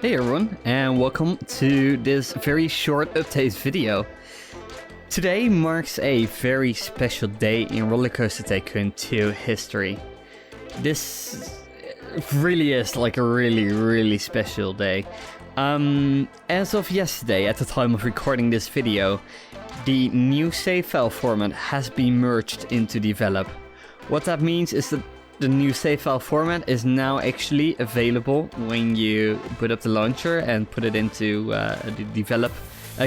Hey everyone, and welcome to this very short update video. Today marks a very special day in Rollercoaster Tycoon 2 history. This really is like a really special day. As of yesterday, at the time of recording this video, the new save file format has been merged into develop. What that means is that the new save file format is now actually available when you put up the launcher and put it into the develop,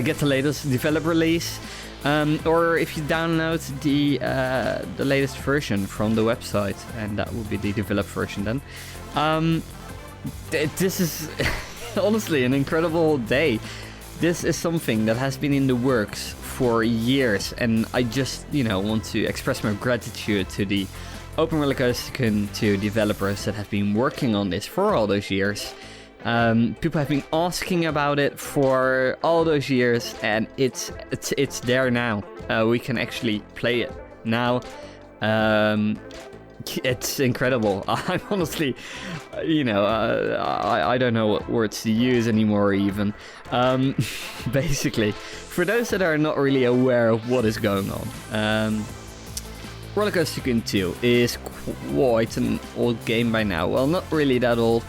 get the latest develop release, or if you download the latest version from the website, and that will be the develop version then. This is honestly an incredible day. This is something that has been in the works for years, and I just, want to express my gratitude to the Open Rollercoaster Tycoon 2 developers that have been working on this for all those years. People have been asking about it for all those years, and it's there now. We can actually play it now. It's incredible. I'm honestly, I don't know what words to use anymore even. Basically, for those that are not really aware of what is going on, Rollercoaster Tycoon 2 is quite an old game by now. Well, not really that old,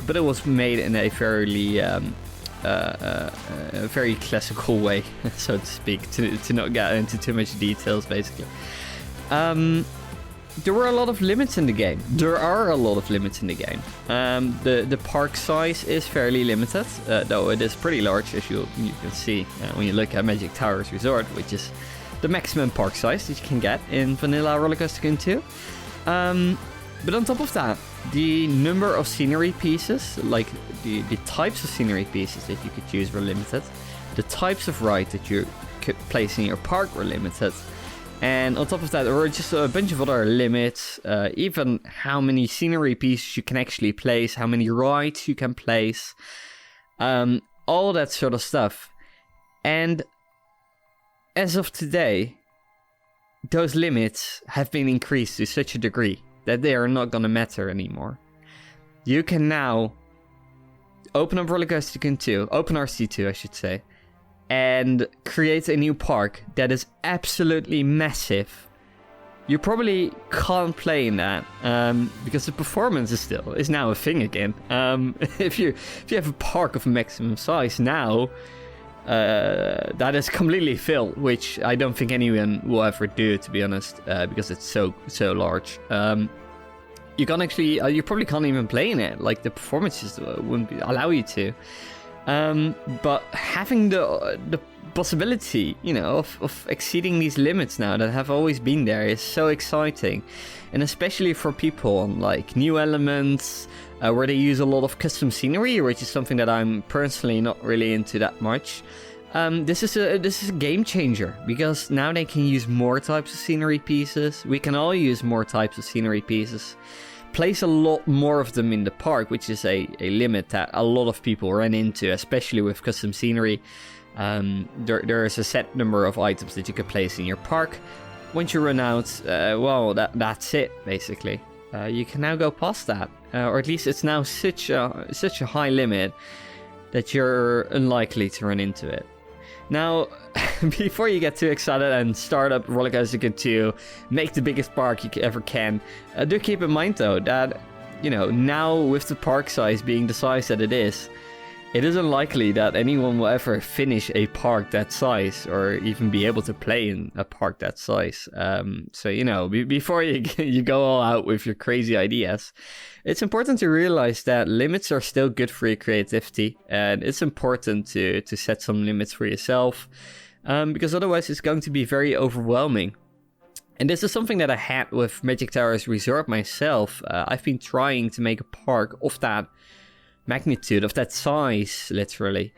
but it was made in a fairly, very classical way, so to speak, to not get into too much details, basically. There were a lot of limits in the game. There are a lot of limits in the game. The park size is fairly limited, though it is pretty large, as you can see when you look at Magic Towers Resort, which is the maximum park size that you can get in vanilla Rollercoaster Tycoon 2. But on top of that, the number of scenery pieces, like the types of scenery pieces that you could choose, were limited. The types of rides that you could place in your park were limited. And on top of that, there were just a bunch of other limits, even how many scenery pieces you can actually place, how many rides you can place, all that sort of stuff. And as of today, those limits have been increased to such a degree that they are not going to matter anymore. You can now open up Rollercoaster Tycoon 2, open RCT2 I should say, and create a new park that is absolutely massive. You probably can't play in that because the performance is now a thing again. If you have a park of maximum size now, that is completely filled, which I don't think anyone will ever do, to be honest, because it's so large. You can't actually, you probably can't even play in it. Like, the performance just wouldn't allow you to. But having the possibility, of exceeding these limits now that have always been there is so exciting, and especially for people on like new elements, where they use a lot of custom scenery, which is something that I'm personally not really into that much. This is a game changer, because now they can use more types of scenery pieces. We can all use more types of scenery pieces. Place a lot more of them in the park, which is a limit that a lot of people run into, especially with custom scenery. There is a set number of items that you can place in your park. Once you run out, well, that's it, basically. You can now go past that, or at least it's now such a high limit that you're unlikely to run into it. Now, before you get too excited and start up Rollercoaster Tycoon 2, make the biggest park you ever can, do keep in mind though that, now with the park size being the size that it is unlikely that anyone will ever finish a park that size or even be able to play in a park that size. So, before you go all out with your crazy ideas, it's important to realize that limits are still good for your creativity, and it's important to set some limits for yourself, because otherwise it's going to be very overwhelming. And this is something that I had with Magic Towers Resort myself. I've been trying to make a park of that magnitude, of that size, literally,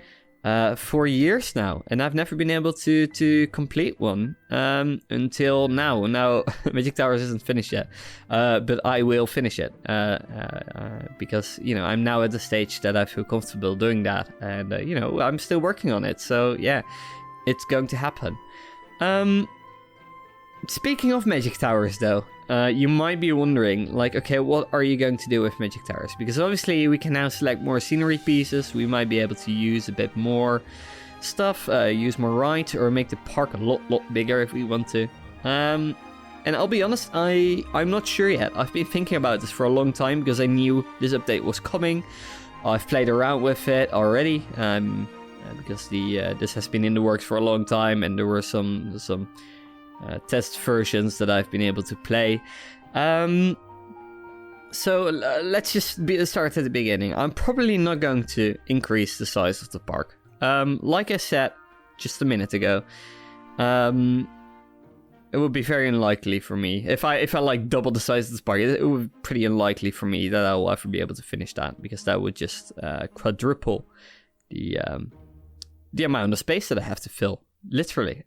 for years now, and I've never been able to complete one until now. Now Magic Towers isn't finished yet, but I will finish it because I'm now at the stage that I feel comfortable doing that, and I'm still working on it, so yeah, it's going to happen. Speaking of Magic Towers though, you might be wondering, like, okay, what are you going to do with Magic Towers? Because obviously we can now select more scenery pieces. We might be able to use a bit more stuff, use more rides, or make the park a lot bigger if we want to. And I'll be honest, I'm not sure yet. I've been thinking about this for a long time because I knew this update was coming. I've played around with it already, because this has been in the works for a long time, and there were some test versions that I've been able to play. So let's just start at the beginning. I'm probably not going to increase the size of the park. Like I said just a minute ago, it would be very unlikely for me. If I like double the size of this park, it would be pretty unlikely for me that I will ever be able to finish that, because that would just quadruple the amount of space that I have to fill, literally.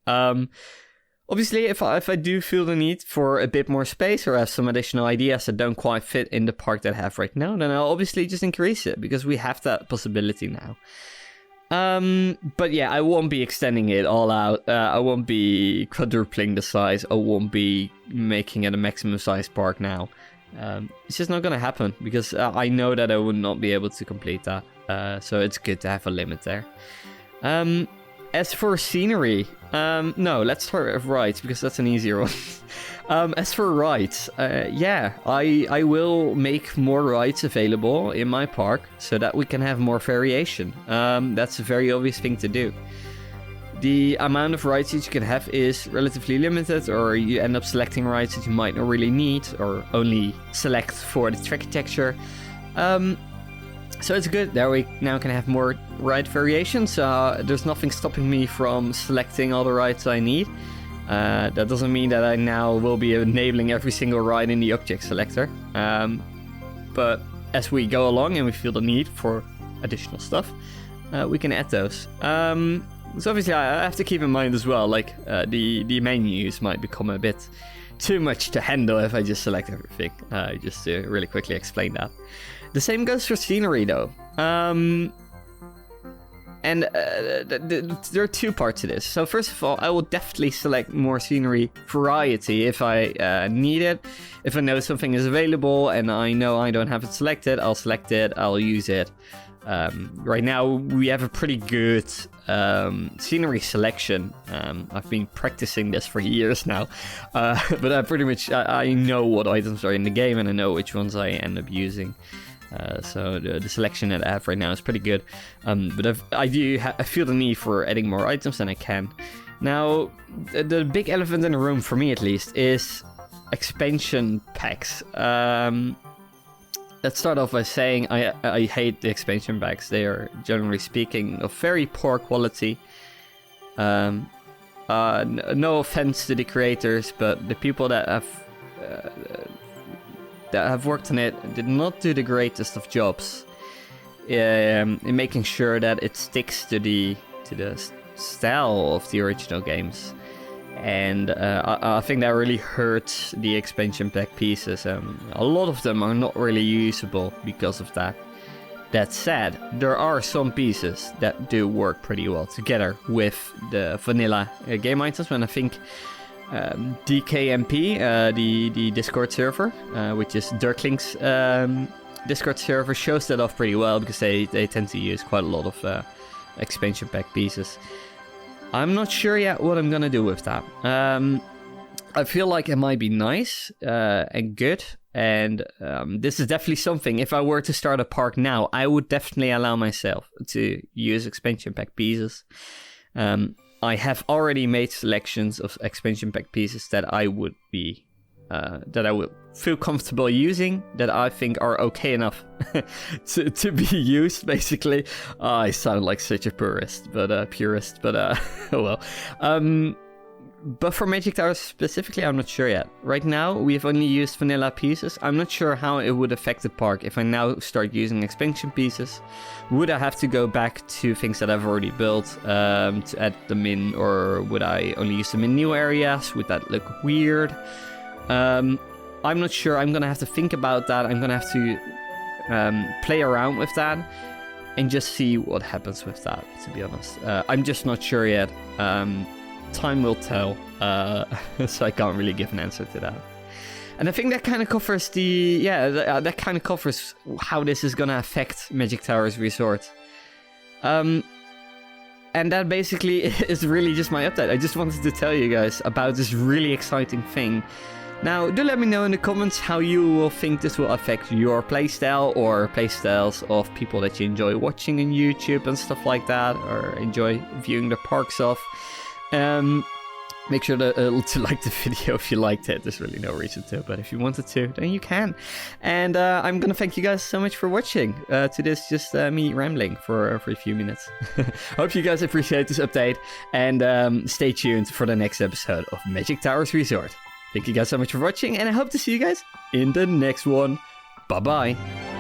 Obviously, if I do feel the need for a bit more space, or have some additional ideas that don't quite fit in the park that I have right now, then I'll obviously just increase it, because we have that possibility now. But yeah, I won't be extending it all out. I won't be quadrupling the size. I won't be making it a maximum size park now. It's just not gonna happen, because I know that I would not be able to complete that. So it's good to have a limit there. As for scenery, no, let's start with rides, because that's an easier one. As for rides, yeah, I will make more rides available in my park so that we can have more variation. That's a very obvious thing to do. The amount of rides that you can have is relatively limited, or you end up selecting rides that you might not really need, or only select for the track texture. So it's good that we now can have more ride variations. There's nothing stopping me from selecting all the rides I need. That doesn't mean that I now will be enabling every single ride in the object selector. But as we go along and we feel the need for additional stuff, we can add those. So obviously I have to keep in mind as well, like the menus might become a bit too much to handle if I just select everything. Just to really quickly explain that. The same goes for scenery though. And there are two parts to this. So first of all, I will definitely select more scenery variety if I need it. If I know something is available and I know I don't have it selected, I'll select it, I'll use it. Right now we have a pretty good scenery selection. I've been practicing this for years now, but I know what items are in the game, and I know which ones I end up using. So the selection that I have right now is pretty good. But I feel the need for adding more items than I can. Now, the big elephant in the room, for me at least, is expansion packs. Let's start off by saying I hate the expansion packs. They are, generally speaking, of very poor quality. No offense to the creators, but the people that have worked on it did not do the greatest of jobs in making sure that it sticks to the style of the original games. And I think that really hurts the expansion pack pieces. A lot of them are not really usable because of that. That said, there are some pieces that do work pretty well together with the vanilla game items, and I think DKMP, the Discord server, which is Dirkling's Discord server, shows that off pretty well, because they tend to use quite a lot of expansion pack pieces. I'm not sure yet what I'm gonna do with that. I feel like it might be nice and good, and this is definitely something, if I were to start a park now, I would definitely allow myself to use expansion pack pieces. I have already made selections of expansion pack pieces that I would feel comfortable using, that I think are okay enough to be used, basically. I sound like such a purist, but oh well. But for Magic Towers specifically, I'm not sure yet. Right now, we have only used vanilla pieces. I'm not sure how it would affect the park if I now start using expansion pieces. Would I have to go back to things that I've already built to add them in, or would I only use them in new areas? Would that look weird? I'm not sure. I'm gonna have to think about that. I'm gonna have to play around with that and just see what happens with that, to be honest. I'm just not sure yet. Time will tell, so I can't really give an answer to that. And I think that kind of covers that kind of covers how this is gonna affect Magic Towers Resort. And that basically is really just my update. I just wanted to tell you guys about this really exciting thing. Now, do let me know in the comments how you will think this will affect your playstyle or playstyles of people that you enjoy watching on YouTube and stuff like that, or enjoy viewing the parks of. Make sure to like the video if you liked it. There's really no reason to, but if you wanted to, then you can. And I'm gonna thank you guys so much for watching to this just me rambling for a few minutes. Hope you guys appreciate this update, and stay tuned for the next episode of Magic Towers Resort. Thank you guys so much for watching, and I hope to see you guys in the next one. Bye bye.